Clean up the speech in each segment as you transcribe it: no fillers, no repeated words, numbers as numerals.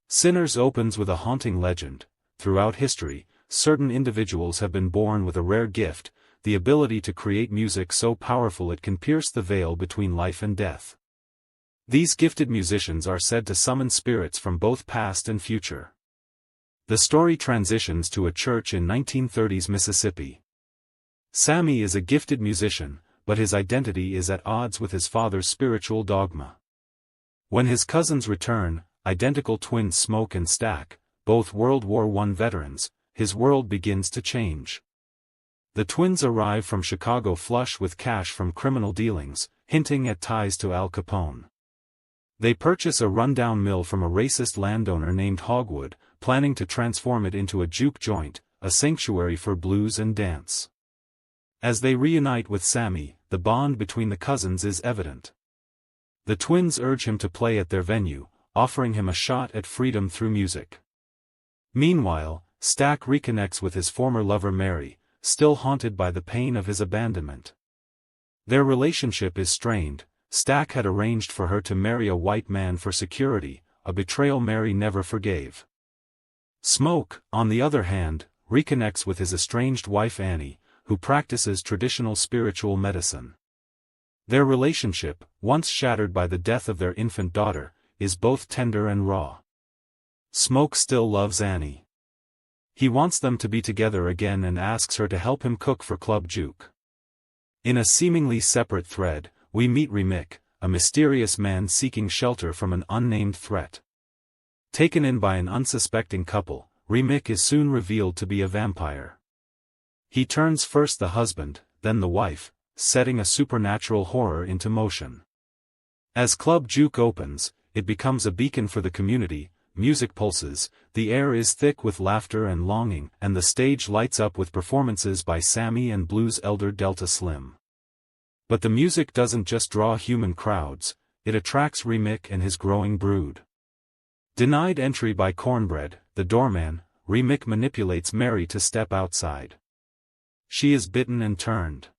Sinners opens with a haunting legend. Throughout history, certain individuals have been born with a rare gift, the ability to create music so powerful it can pierce the veil between life and death. These gifted musicians are said to summon spirits from both past and future. The story transitions to a church in 1930s Mississippi. Sammy is a gifted musician, but his identity is at odds with his father's spiritual dogma. When his cousins return, identical twins Smoke and Stack, both World War I veterans, his world begins to change. The twins arrive from Chicago flush with cash from criminal dealings, hinting at ties to Al Capone. They purchase a rundown mill from a racist landowner named Hogwood, planning to transform it into a juke joint, a sanctuary for blues and dance. As they reunite with Sammy, the bond between the cousins is evident. The twins urge him to play at their venue, offering him a shot at freedom through music. Meanwhile, Stack reconnects with his former lover Mary, still haunted by the pain of his abandonment. Their relationship is strained. Stack had arranged for her to marry a white man for security, a betrayal Mary never forgave. Smoke, on the other hand, reconnects with his estranged wife Annie, who practices traditional spiritual medicine. Their relationship, once shattered by the death of their infant daughter, is both tender and raw. Smoke still loves Annie. He wants them to be together again and asks her to help him cook for Club Juke. In a seemingly separate thread, we meet Remick, a mysterious man seeking shelter from an unnamed threat. Taken in by an unsuspecting couple, Remick is soon revealed to be a vampire. He turns first the husband, then the wife, setting a supernatural horror into motion. As Club Juke opens, it becomes a beacon for the community. Music pulses, the air is thick with laughter and longing, and the stage lights up with performances by Sammy and blues elder Delta Slim. But the music doesn't just draw human crowds, it attracts Remick and his growing brood. Denied entry by Cornbread, the doorman, Remick manipulates Mary to step outside. She is bitten and turned.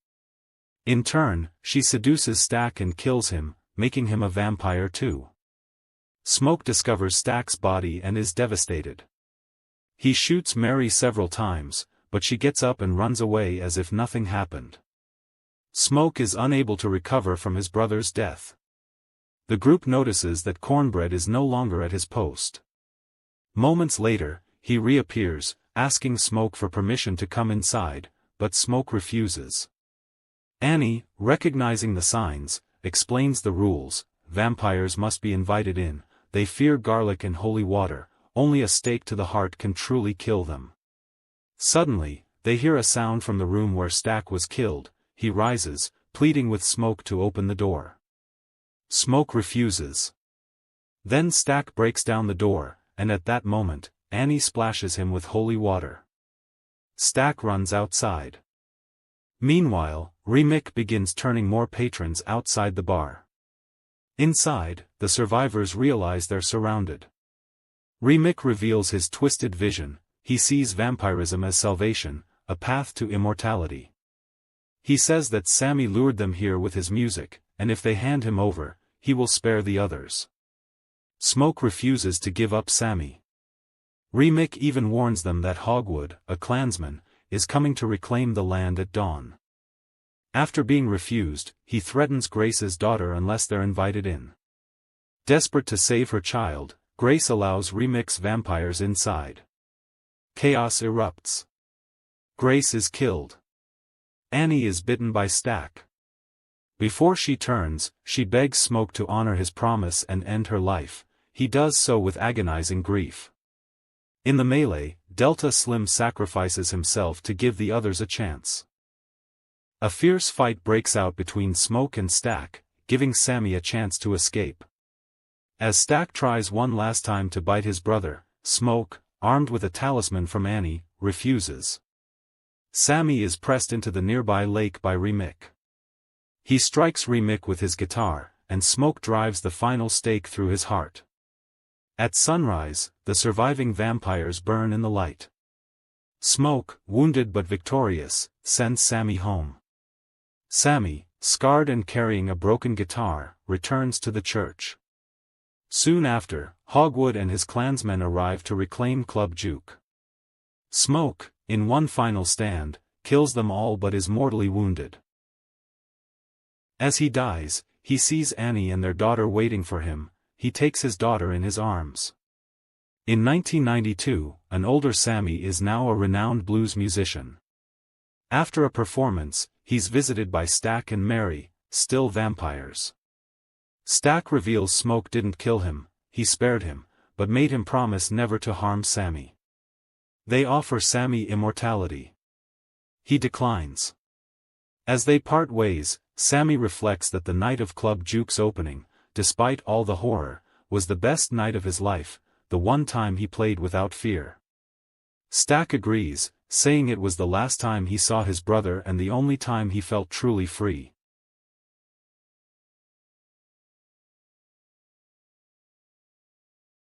In turn, she seduces Stack and kills him, making him a vampire too. Smoke discovers Stack's body and is devastated. He shoots Mary several times, but she gets up and runs away as if nothing happened. Smoke is unable to recover from his brother's death. The group notices that Cornbread is no longer at his post. Moments later, he reappears, asking Smoke for permission to come inside, but Smoke refuses. Annie, recognizing the signs, explains the rules: vampires must be invited in, they fear garlic and holy water, only a stake to the heart can truly kill them. Suddenly, they hear a sound from the room where Stack was killed. He rises, pleading with Smoke to open the door. Smoke refuses. Then Stack breaks down the door, and at that moment, Annie splashes him with holy water. Stack runs outside. Meanwhile, Remick begins turning more patrons outside the bar. Inside, the survivors realize they're surrounded. Remick reveals his twisted vision. He sees vampirism as salvation, a path to immortality. He says that Sammy lured them here with his music, and if they hand him over, he will spare the others. Smoke refuses to give up Sammy. Remick even warns them that Hogwood, a clansman, is coming to reclaim the land at dawn. After being refused, he threatens Grace's daughter unless they're invited in. Desperate to save her child, Grace allows Remick's vampires inside. Chaos erupts. Grace is killed. Annie is bitten by Stack. Before she turns, she begs Smoke to honor his promise and end her life. He does so with agonizing grief. In the melee, Delta Slim sacrifices himself to give the others a chance. A fierce fight breaks out between Smoke and Stack, giving Sammy a chance to escape. As Stack tries one last time to bite his brother, Smoke, armed with a talisman from Annie, refuses. Sammy is pressed into the nearby lake by Remick. He strikes Remick with his guitar, and Smoke drives the final stake through his heart. At sunrise, the surviving vampires burn in the light. Smoke, wounded but victorious, sends Sammy home. Sammy, scarred and carrying a broken guitar, returns to the church. Soon after, Hogwood and his clansmen arrive to reclaim Club Juke. Smoke, in one final stand, kills them all but is mortally wounded. As he dies, he sees Annie and their daughter waiting for him. He takes his daughter in his arms. In 1992, an older Sammy is now a renowned blues musician. After a performance, he's visited by Stack and Mary, still vampires. Stack reveals Smoke didn't kill him, he spared him, but made him promise never to harm Sammy. They offer Sammy immortality. He declines. As they part ways, Sammy reflects that the night of Club Juke's opening, despite all the horror, was the best night of his life, the one time he played without fear. Stack agrees, saying it was the last time he saw his brother and the only time he felt truly free.